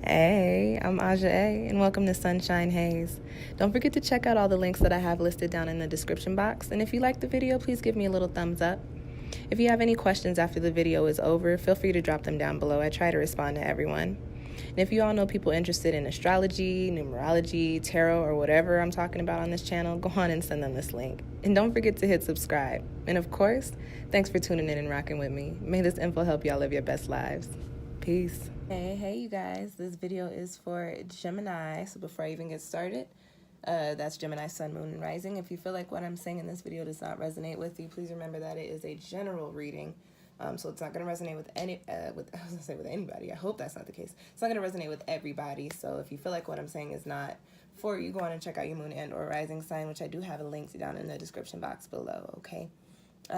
Hey, I'm Aja A, and welcome to Sunshine Haze. Don't forget to check out all the links that I have listed down in the description box, and if you like the video, please give me a little thumbs up. If you have any questions after the video is over, feel free to drop them down below. I try to respond to everyone. And if you all know people interested in astrology, numerology, tarot, or whatever I'm talking about on this channel, go on and send them this link. And don't forget to hit subscribe. And of course, thanks for tuning in and rocking with me. May this info help y'all live your best lives. Peace. Hey, you guys. This video is for Gemini. So before I even get started, that's Gemini, Sun, Moon, and Rising. If you feel like what I'm saying in this video does not resonate with you, please remember that it is a general reading. So it's not going to resonate with with anybody. I hope that's not the case. It's not going to resonate with everybody. So if you feel like what I'm saying is not for you, go on and check out your moon and or rising sign, which I do have a link down in the description box below, okay?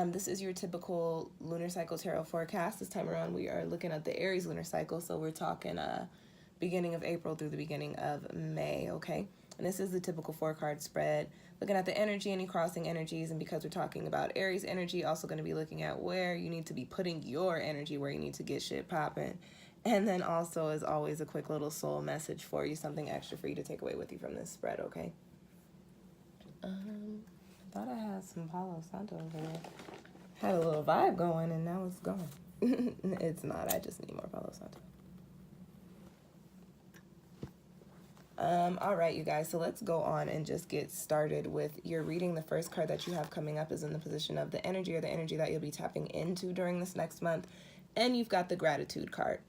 This is your typical lunar cycle tarot forecast. This time around, we are looking at the Aries lunar cycle. So we're talking beginning of April through the beginning of May, okay? And this is the typical 4-card spread. Looking at the energy, any crossing energies, and because we're talking about Aries energy, also going to be looking at where you need to be putting your energy, where you need to get shit popping. And then also, as always, a quick little soul message for you, something extra for you to take away with you from this spread, okay? I thought I had some Palo Santo over there. Had a little vibe going, and now it's gone. It's not. I just need more Palo Santo. All right, you guys. So let's go on and just get started with your reading. The first card that you have coming up is in the position of the energy, or the energy that you'll be tapping into during this next month. And you've got the gratitude card.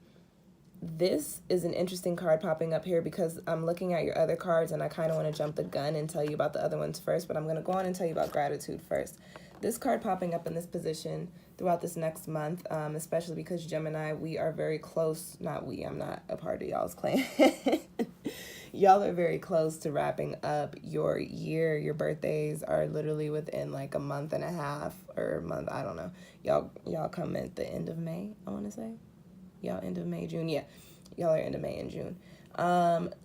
This is an interesting card popping up here because I'm looking at your other cards and I kind of want to jump the gun and tell you about the other ones first, but I'm going to go on and tell you about gratitude first. This card popping up in this position throughout this next month, especially because Gemini, we are very close. Not we, I'm not a part of y'all's clan. Y'all are very close to wrapping up your year. Your birthdays are literally within like a month and a half or a month. I don't know. Y'all come at the end of May, I want to say. Y'all end of May, June. Yeah, y'all are end of May and June.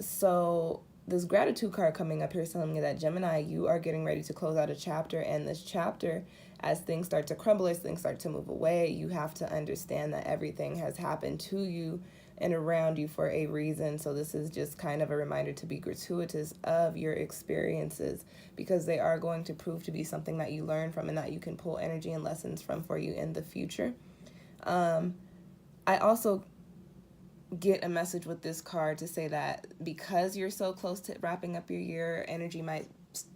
So this gratitude card coming up here is telling me that Gemini, you are getting ready to close out a chapter, and this chapter, as things start to crumble, as things start to move away, you have to understand that everything has happened to you and around you for a reason. So this is just kind of a reminder to be gratuitous of your experiences, because they are going to prove to be something that you learn from and that you can pull energy and lessons from for you in the future. I also get a message with this card to say that because you're so close to wrapping up your year, energy might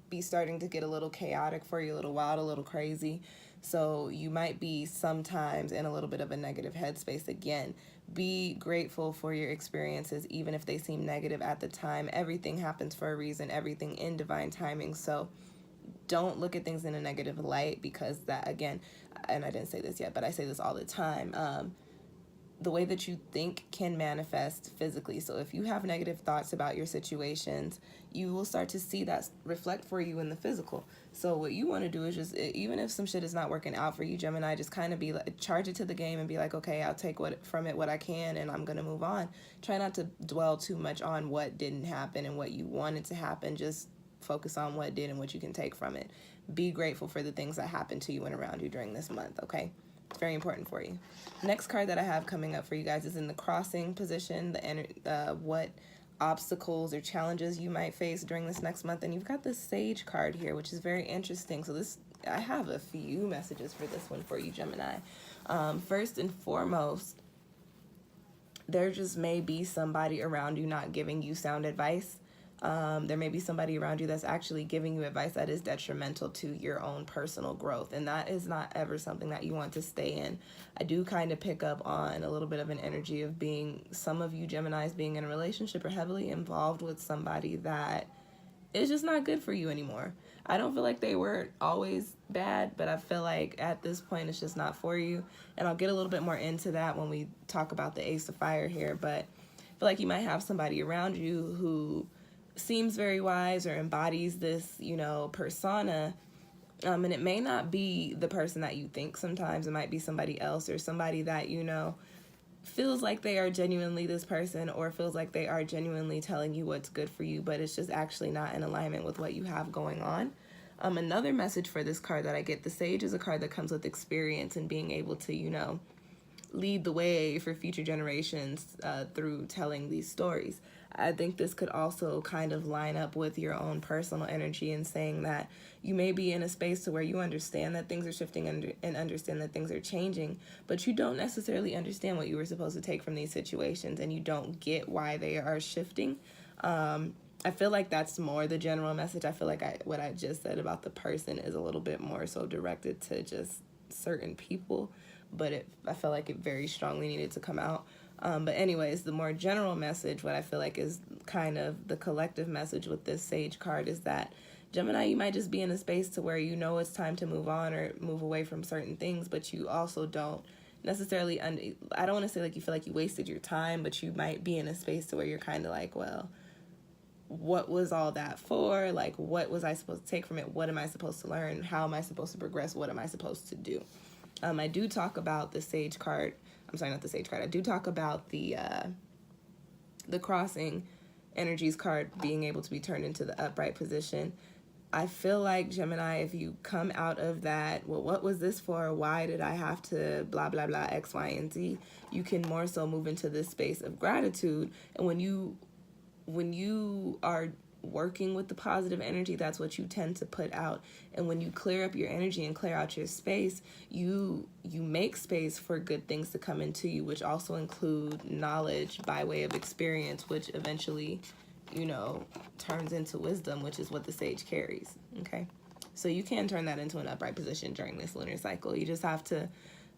be starting to get a little chaotic for you, a little wild, a little crazy. So you might be sometimes in a little bit of a negative headspace again. Be grateful for your experiences, even if they seem negative at the time. Everything happens for a reason, everything in divine timing. So don't look at things in a negative light, because that, again, and I didn't say this yet, but I say this all the time, the way that you think can manifest physically. So if you have negative thoughts about your situations, you will start to see that reflect for you in the physical. So what you want to do is just, even if some shit is not working out for you, Gemini, just kind of be like, charge it to the game and be like, okay, I'll take what I can, and I'm going to move on. Try not to dwell too much on what didn't happen and what you wanted to happen. Just focus on what did and what you can take from it. Be grateful for the things that happened to you and around you during this month, okay? It's very important for you. Next card that I have coming up for you guys is in the crossing position, what obstacles or challenges you might face during this next month. And you've got the Sage card here, which is very interesting. So I have a few messages for this one for you, Gemini. First and foremost, there just may be somebody around you not giving you sound advice. There may be somebody around you that's actually giving you advice that is detrimental to your own personal growth, and that is not ever something that you want to stay in. I do kind of pick up on a little bit of an energy of some of you Geminis being in a relationship or heavily involved with somebody that is just not good for you anymore. I don't feel like they were always bad, but I feel like at this point it's just not for you, and I'll get a little bit more into that when we talk about the Ace of Fire here. But I feel like you might have somebody around you who seems very wise or embodies this, persona, and it may not be the person that you think. Sometimes it might be somebody else, or somebody that feels like they are genuinely this person, or feels like they are genuinely telling you what's good for you, but it's just actually not in alignment with what you have going on. Another message for this card that I get, the Sage is a card that comes with experience and being able to lead the way for future generations through telling these stories. I think this could also kind of line up with your own personal energy and saying that you may be in a space to where you understand that things are shifting and understand that things are changing, but you don't necessarily understand what you were supposed to take from these situations, and you don't get why they are shifting. I feel like that's more the general message. I feel like what I just said about the person is a little bit more so directed to just certain people, but I feel like it very strongly needed to come out. But anyways, the more general message, what I feel like is kind of the collective message with this Sage card is that Gemini, you might just be in a space to where you know it's time to move on or move away from certain things, but you also don't necessarily, I don't want to say like you feel like you wasted your time, but you might be in a space to where you're kind of like, well, what was all that for? Like, what was I supposed to take from it? What am I supposed to learn? How am I supposed to progress? What am I supposed to do? I do talk about the Sage card. I'm sorry, not the Sage card. I do talk about the crossing energies card being able to be turned into the upright position. I feel like, Gemini, if you come out of that, well, what was this for? Why did I have to blah, blah, blah, X, Y, and Z? You can more so move into this space of gratitude. And when you are working with the positive energy, that's what you tend to put out. And when you clear up your energy and clear out your space, you make space for good things to come into you, which also include knowledge by way of experience, which eventually, turns into wisdom, which is what the Sage carries. Okay, so you can turn that into an upright position during this lunar cycle. You just have to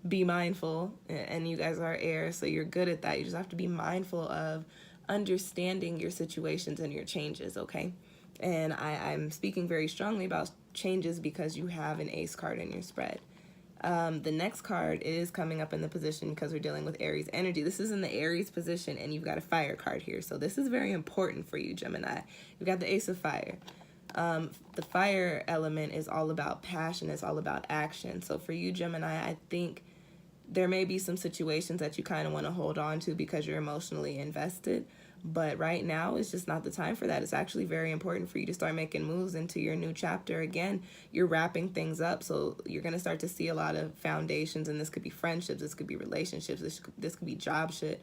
be mindful, and you guys are air, so you're good at that. You just have to be mindful of understanding your situations and your changes, okay? And I'm speaking very strongly about changes because you have an ace card in your spread. The next card is coming up in the position because we're dealing with Aries energy. This is in the Aries position, and you've got a fire card here. So this is very important for you, Gemini. You've got the Ace of Fire. The fire element is all about passion. It's all about action. So for you, Gemini, I think there may be some situations that you kind of want to hold on to because you're emotionally invested. But right now, it's just not the time for that. It's actually very important for you to start making moves into your new chapter. Again, you're wrapping things up, so you're going to start to see a lot of foundations, and this could be friendships, this could be relationships, this could be job shit.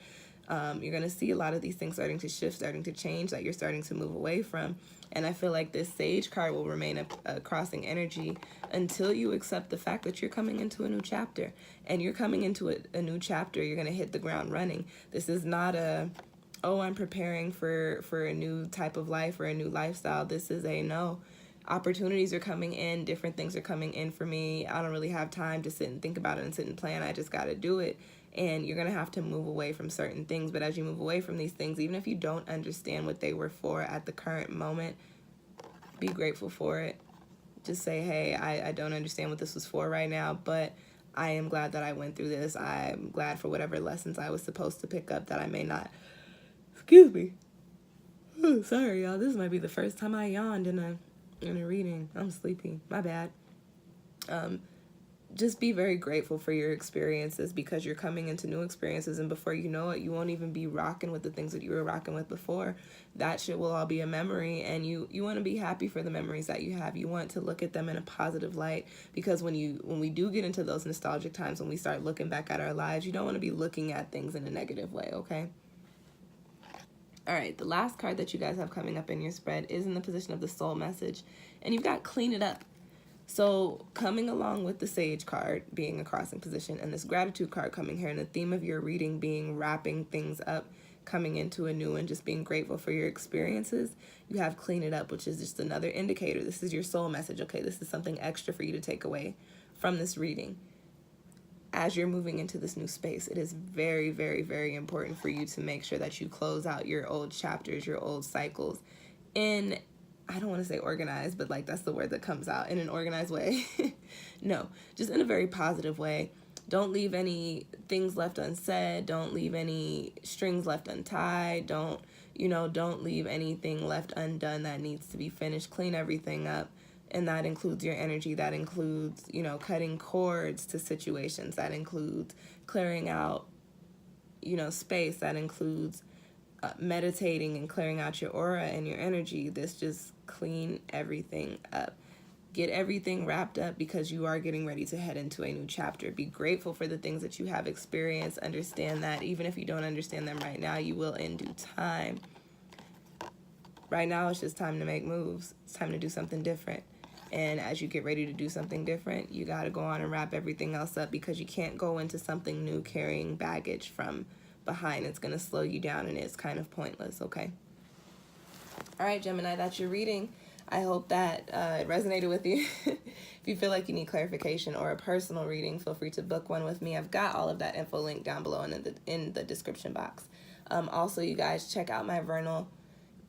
You're going to see a lot of these things starting to shift, starting to change, that you're starting to move away from. And I feel like this Sage card will remain a crossing energy until you accept the fact that you're coming into a new chapter. And you're coming into a new chapter, you're going to hit the ground running. This is not I'm preparing for a new type of life or a new lifestyle. This is no. Opportunities are coming in, different things are coming in for me. I don't really have time to sit and think about it and sit and plan. I just got to do it. And you're going to have to move away from certain things. But as you move away from these things, even if you don't understand what they were for at the current moment, be grateful for it. Just say, hey, I don't understand what this was for right now, but I am glad that I went through this. I'm glad for whatever lessons I was supposed to pick up that I may not. Excuse me. Oh, sorry, y'all. This might be the first time I yawned in a reading. I'm sleepy. My bad. Just be very grateful for your experiences because you're coming into new experiences, and before you know it, you won't even be rocking with the things that you were rocking with before. That shit will all be a memory, and you want to be happy for the memories that you have. You want to look at them in a positive light, because when we do get into those nostalgic times, when we start looking back at our lives, you don't want to be looking at things in a negative way, okay? All right, the last card that you guys have coming up in your spread is in the position of the soul message, and you've got clean it up. So coming along with the Sage card being a crossing position and this gratitude card coming here, and the theme of your reading being wrapping things up, coming into a new and just being grateful for your experiences, you have clean it up, which is just another indicator. This is your soul message, okay? This is something extra for you to take away from this reading. As you're moving into this new space, it is very, very, very important for you to make sure that you close out your old chapters, your old cycles in, I don't want to say organized, but like that's the word that comes out, in an organized way. No, just in a very positive way. Don't leave any things left unsaid. Don't leave any strings left untied. Don't leave anything left undone that needs to be finished. Clean everything up. And that includes your energy. That includes, cutting cords to situations. That includes clearing out, space. That includes meditating and clearing out your aura and your energy. This just clean everything up. Get everything wrapped up because you are getting ready to head into a new chapter. Be grateful for the things that you have experienced. Understand that even if you don't understand them right now, you will in due time. Right now, it's just time to make moves. It's time to do something different. And as you get ready to do something different, you got to go on and wrap everything else up, because you can't go into something new carrying baggage from behind. It's going to slow you down, and it's kind of pointless, okay? All right, Gemini, that's your reading. I hope that it resonated with you. If you feel like you need clarification or a personal reading, feel free to book one with me. I've got all of that info linked down below and in the description box. Also, you guys, check out my vernal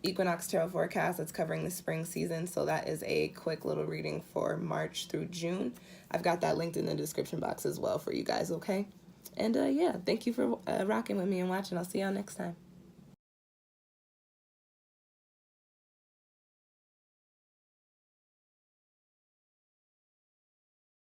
equinox tarot forecast that's covering the spring season. So that is a quick little reading for March through June. I've got that linked in the description box as well for you guys, okay? And yeah, thank you for rocking with me and watching. I'll see y'all next time.